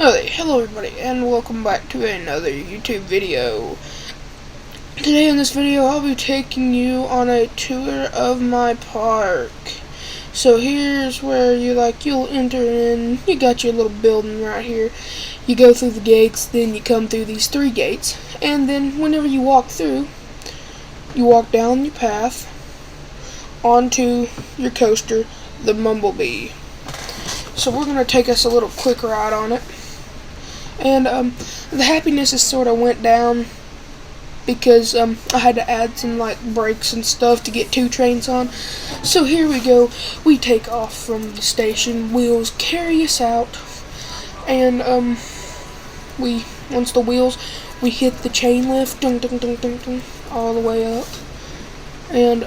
Okay, hello everybody, and welcome back to another YouTube video. Today in this video, I'll be taking you on a tour of my park. So here's where you'll enter in. You got your little building right here. You go through the gates, then you come through these 3 gates, and then whenever you walk through, you walk down your path onto your coaster, the Bumblebee. So we're going to take us a little quick ride on it. And the happiness is sort of went down because I had to add some brakes and stuff to get 2 trains on. So here we go. We take off from the station. Wheels carry us out, and once the wheels, we hit the chain lift, dun, dun, dun, dun, dun, all the way up. And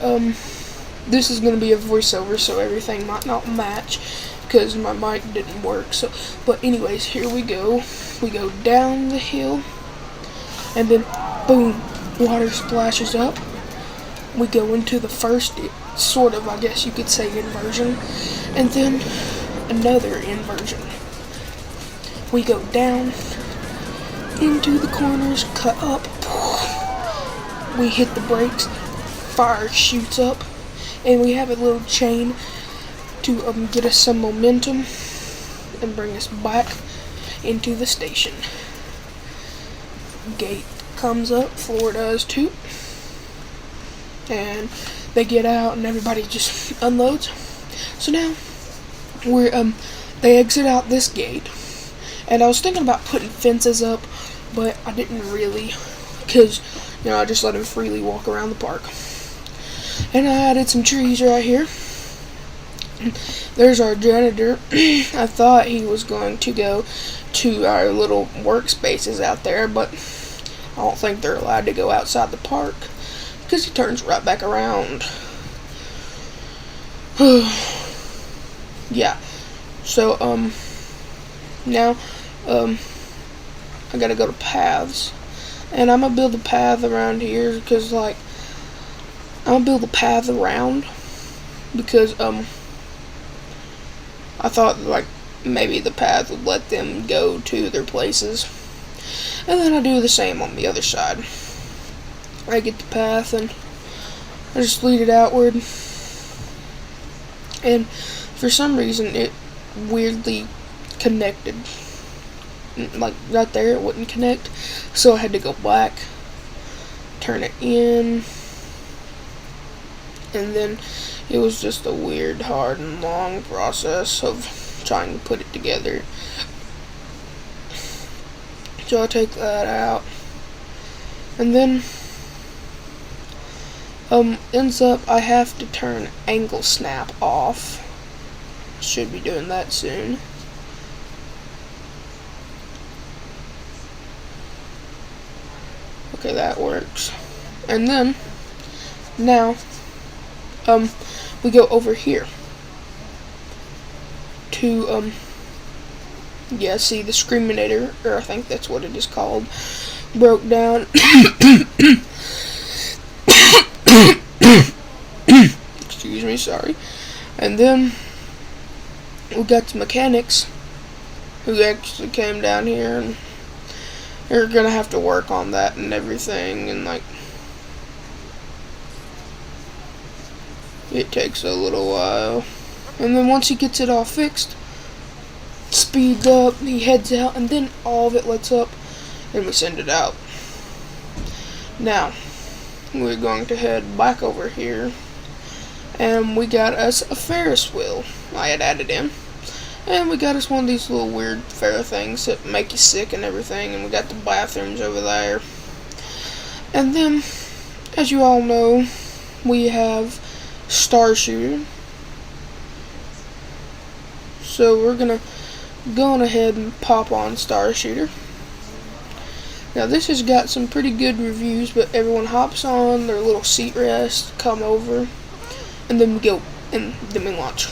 this is going to be a voiceover, so everything might not match because my mic didn't work. So, but anyways, here we go. We go down the hill, and then boom, water splashes up. We go into the first sort of, I guess you could say, inversion, and then another inversion. We go down into the corners, cut up. We hit the brakes, fire shoots up, and we have a little chain to get us some momentum and bring us back into the station. Gate comes up, floor does too, and they get out and everybody just unloads. So now they exit out this gate, and I was thinking about putting fences up, but I didn't really, because I just let them freely walk around the park. And I added some trees right here. There's our janitor. I thought he was going to go to our little workspaces out there, but I don't think they're allowed to go outside the park because he turns right back around. Yeah. So now I gotta go to paths, and I'm gonna build a path around here because I'm gonna build a path around because I thought maybe the path would let them go to their places. And then I do the same on the other side. I get the path and I just lead it outward. And for some reason it weirdly connected. Right there it wouldn't connect. So I had to go back, turn it in, and then it was just a weird, hard, and long process of trying to put it together. So I take that out, and then ends up I have to turn angle snap off. Should be doing that soon. Okay, that works. And then now we go over here to see, the Screaminator, or I think that's what it is called, broke down. Excuse me, sorry. And then we got the mechanics who actually came down here, and they're gonna have to work on that and everything, and it takes a little while. And then once he gets it all fixed, speeds up, he heads out, and then all of it lets up, and we send it out. Now, we're going to head back over here, and we got us a Ferris wheel I had added in. And we got us one of these little weird fair things that make you sick and everything, and we got the bathrooms over there. And then, as you all know, we have Star Shooter. So we're gonna go on ahead and pop on Star Shooter. Now this has got some pretty good reviews, but everyone hops on their little seat rest, come over, and then we go, and then we launch.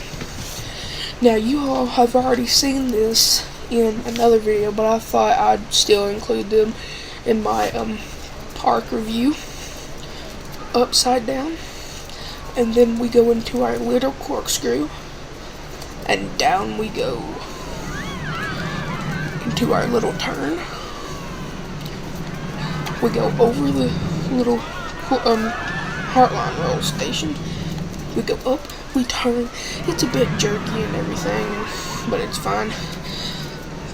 Now you all have already seen this in another video, but I thought I'd still include them in my park review. Upside down. And then we go into our little corkscrew, and down we go to our little turn. We go over the little Heartline roll station. We go up, we turn. It's a bit jerky and everything, but it's fine.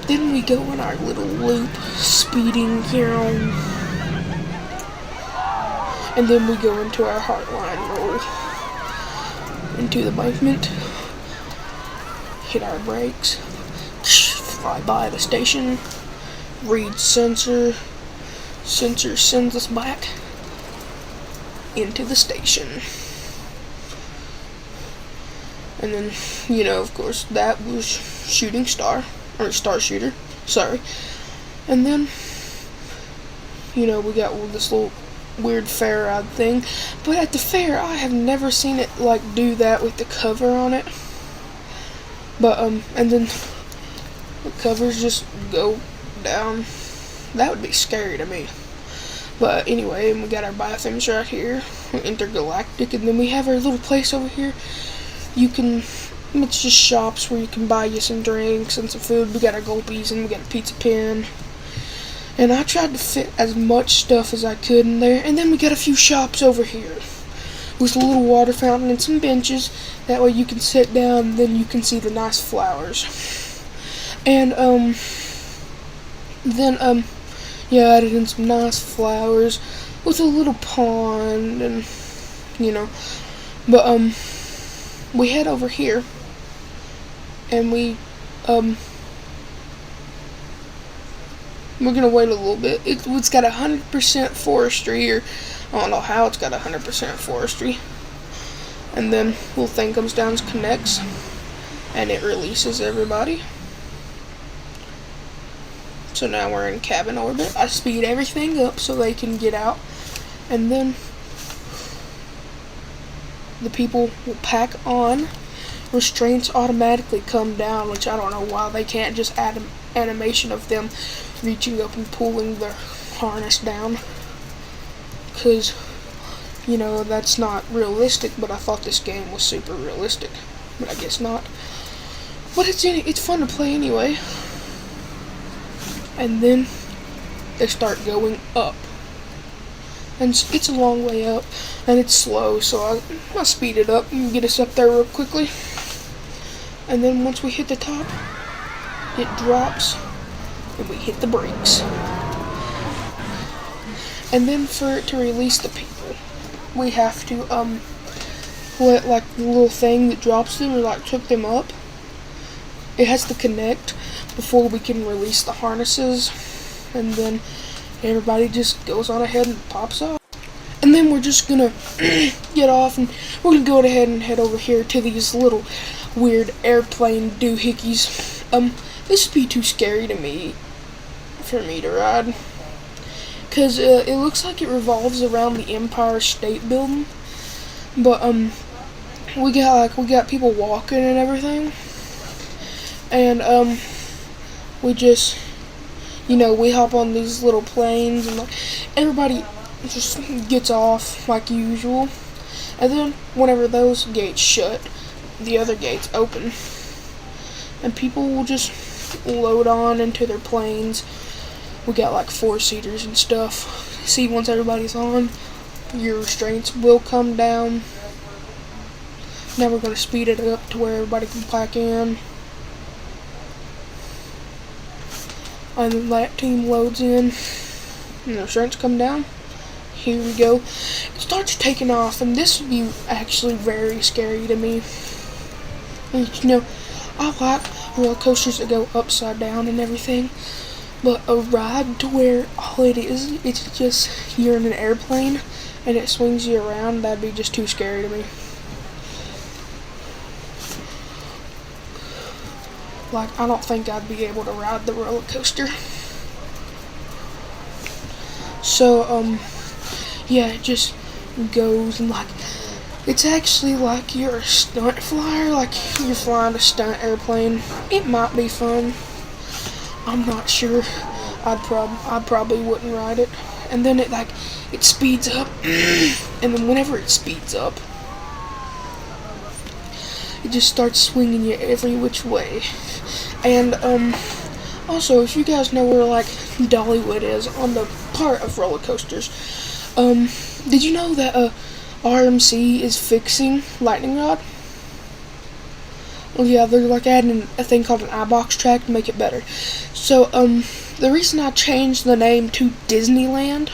Then we go in our little loop, speeding here on, and then we go into our Heartline roll, into the embankment, hit our brakes, fly by the station, read sensor sends us back into the station. And then, of course, that was Shooting Star, or Star Shooter, sorry. And then, we got this little weird fair ride thing. But at the fair, I have never seen it, do that with the cover on it. But, and then the covers just go down. That would be scary to me. But anyway, we got our bathrooms right here, intergalactic, and then we have our little place over here. It's just shops where you can buy you some drinks and some food. We got our gulpies and we got a pizza pen. And I tried to fit as much stuff as I could in there. And then we got a few shops over here with a little water fountain and some benches. That way you can sit down and then you can see the nice flowers. And, yeah, I added in some nice flowers with a little pond and, But, we head over here and we're gonna wait a little bit. It's got 100% forestry, or I don't know how it's got 100% forestry. And then little thing comes down, connects, and it releases everybody. So now we're in cabin orbit. I speed everything up so they can get out, and then the people will pack on. Restraints automatically come down, which I don't know why they can't just add an animation of them reaching up and pulling their harness down, because that's not realistic. But I thought this game was super realistic, but I guess not. But it's fun to play anyway. And then they start going up, and it's a long way up, and it's slow, so I'll speed it up and get us up there real quickly. And then once we hit the top, it drops, and we hit the brakes. And then for it to release the people, we have to let the little thing that drops them or took them up, it has to connect before we can release the harnesses, and then everybody just goes on ahead and pops off. And then we're just gonna get off, and we're gonna go ahead and head over here to these little weird airplane doohickeys. This would be too scary for me to ride, because it looks like it revolves around the Empire State Building. But we got people walking and everything, and we just we hop on these little planes, and everybody just gets off like usual. And then whenever those gates shut, the other gates open, and people will just load on into their planes. We got 4-seaters and stuff. See, once everybody's on, your restraints will come down. Now we're going to speed it up to where everybody can pack in. And then that team loads in, and the restraints come down. Here we go. It starts taking off, and this would be actually very scary to me. I like roller coasters that go upside down and everything, but a ride to where all it is, it's just you're in an airplane and it swings you around, that'd be just too scary to me. I don't think I'd be able to ride the roller coaster. So, yeah, it just goes, and it's actually like you're a stunt flyer, like you're flying a stunt airplane. It might be fun. I'm not sure. I probably wouldn't ride it. And then it speeds up, and then whenever it speeds up, it just starts swinging you every which way. And Also, if you guys know where like Dollywood is on the part of roller coasters, did you know that RMC is fixing Lightning Rod? Well, yeah, they're like adding a thing called an iBox track to make it better. So, the reason I changed the name to Disneyland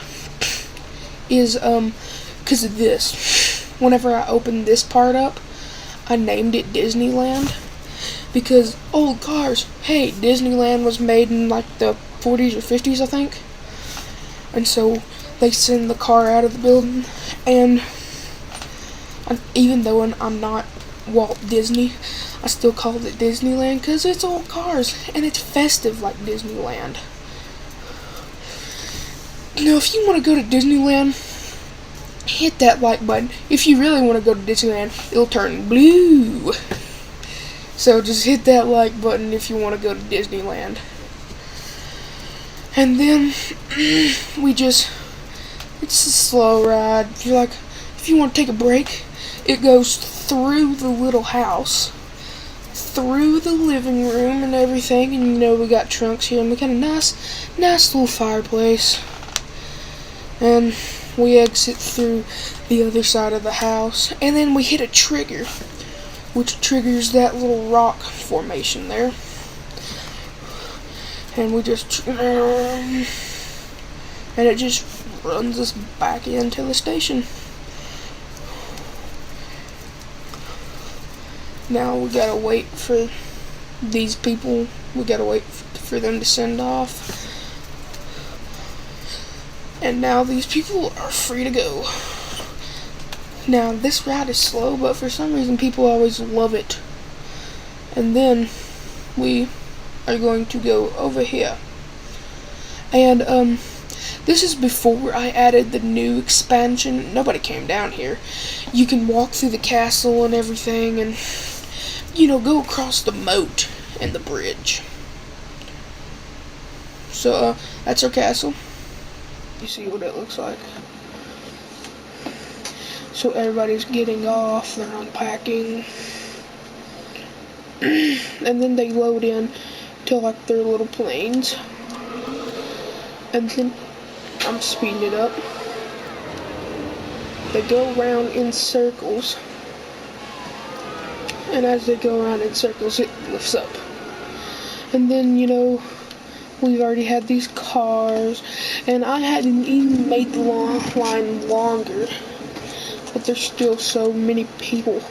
is, because of this. Whenever I opened this part up, I named it Disneyland. Because old cars, hey, Disneyland was made in like the 40s or 50s, I think. And so they send the car out of the building. And even though I'm not Walt Disney, I still call it Disneyland because it's old cars and it's festive like Disneyland. Now, if you want to go to Disneyland, hit that like button. If you really want to go to Disneyland, it'll turn blue. So just hit that like button if you want to go to Disneyland. And then it's a slow ride. If you want to take a break, it goes through the little house, through the living room and everything, and we got trunks here, and we got a nice little fireplace. And we exit through the other side of the house, and then we hit a trigger, which triggers that little rock formation there. And and it just runs us back into the station. Now we gotta wait for these people. We gotta wait for them to send off. And now these people are free to go. Now this ride is slow, but for some reason people always love it. And then we are going to go over here. And this is before I added the new expansion. Nobody came down here. You can walk through the castle and everything, and go across the moat and the bridge. So that's our castle. You see what it looks like. So everybody's getting off, they're unpacking, and then they load in to like their little planes, and then I'm speeding it up. They go around in circles, and as they go around in circles, it lifts up. And then, we've already had these cars, and I hadn't even made the line longer, but there's still so many people,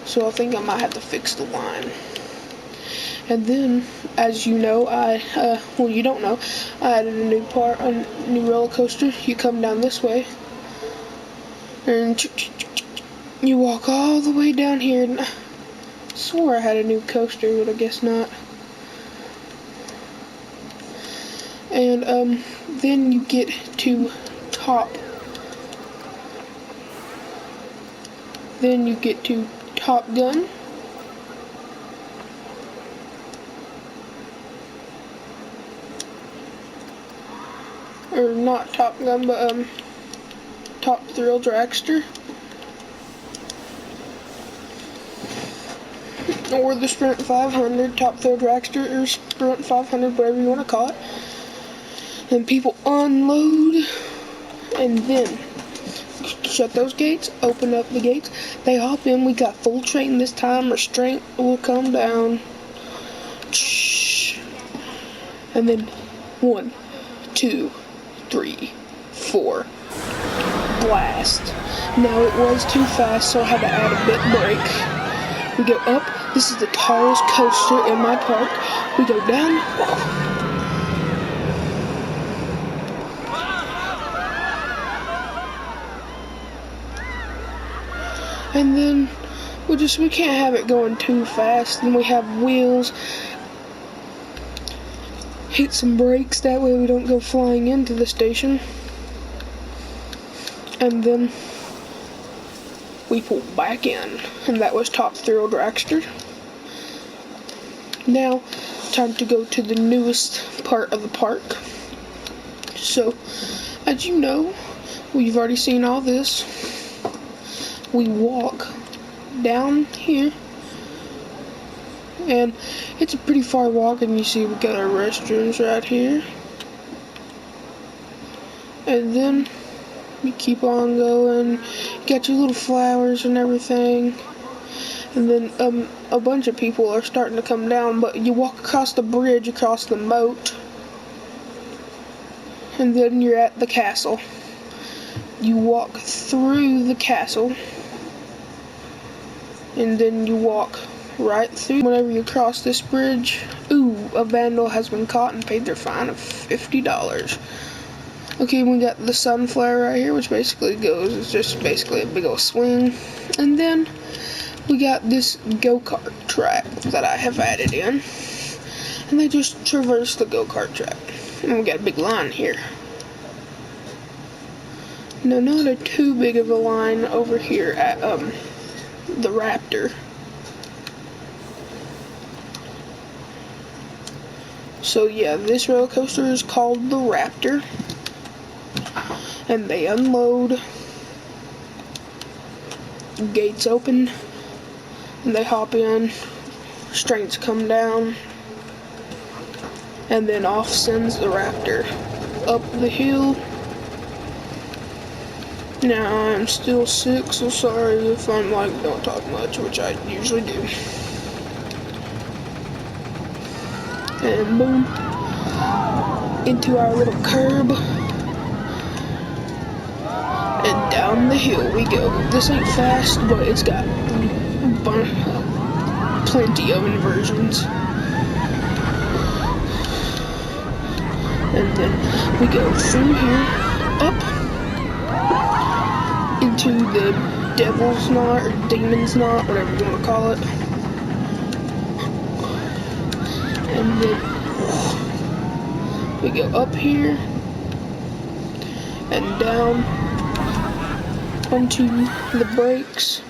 so I think I might have to fix the line. And then, as you know, you don't know, I added a new roller coaster. You come down this way, and you walk all the way down here, and I swore I had a new coaster, but I guess not. And then you get to Top Gun. Or not Top Gun, but Top Thrill Dragster. Or the Sprint 500, Top Thrill Dragster, or Sprint 500, whatever you want to call it. And people unload, and then shut those gates, open up the gates, they hop in. We got full train this time, restraint will come down, and then 1, 2, 3, 4, blast. Now it was too fast, so I had to add a bit brake. We go up. This is the tallest coaster in my park. We go down. And then we can't have it going too fast. Then we have wheels. Hit some brakes, that way we don't go flying into the station. And then we pull back in. And that was Top Thrill Dragster. Now, time to go to the newest part of the park. So, as you know, we've already seen all this. We walk down here, and it's a pretty far walk, and you see we got our restrooms right here. And then you keep on going, you got your little flowers and everything. And then a bunch of people are starting to come down, but you walk across the bridge, across the moat, and then you're at the castle. You walk through the castle, and then you walk right through. Whenever you cross this bridge, a vandal has been caught and paid their fine of $50. Okay, we got the sunflower right here, which basically it's just basically a big old swing. And then we got this go-kart track that I have added in. And they just traverse the go-kart track. And we got a big line here. No, not too big of a line over here at the Raptor. So yeah, this roller coaster is called the Raptor. And they unload, gates open, and they hop in, restraints come down, and then off sends the Raptor up the hill. Now I'm still sick, so sorry if I'm don't talk much, which I usually do. And boom, into our little curb. And down the hill we go. This ain't fast, but it's got plenty of inversions. And then we go through here, up into the Devil's Knot, or Demon's Knot, whatever you want to call it. And then we go up here, and down onto the brakes,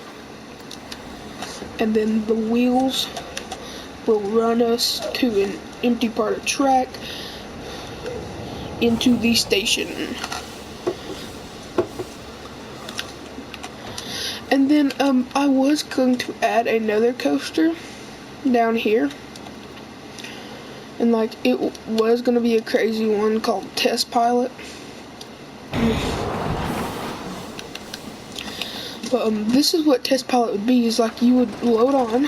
and then the wheels will run us to an empty part of track into the station. And then I was going to add another coaster down here, and it was going to be a crazy one called Test Pilot. But this is what Test Pilot would be, is you would load on,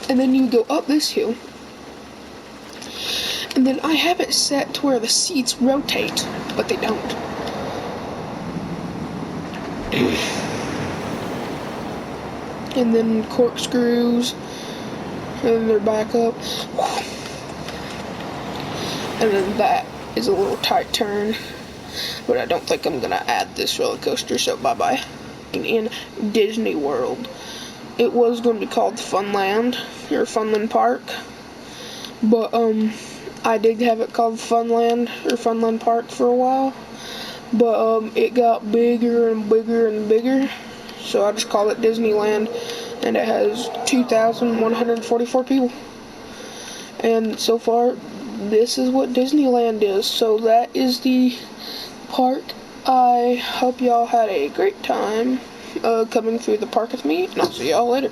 and then you would go up this hill, and then I have it set to where the seats rotate, but they don't. And then corkscrews, and then they're back up, and then that is a little tight turn. But I don't think I'm gonna add this roller coaster, so bye-bye. In Disney World, it was going to be called Funland, or Funland Park, but I did have it called Funland, or Funland Park for a while, but it got bigger and bigger and bigger, so I just called it Disneyland, and it has 2,144 people. And so far, this is what Disneyland is, so that is the park. I hope y'all had a great time coming through the park with me, and I'll see y'all later.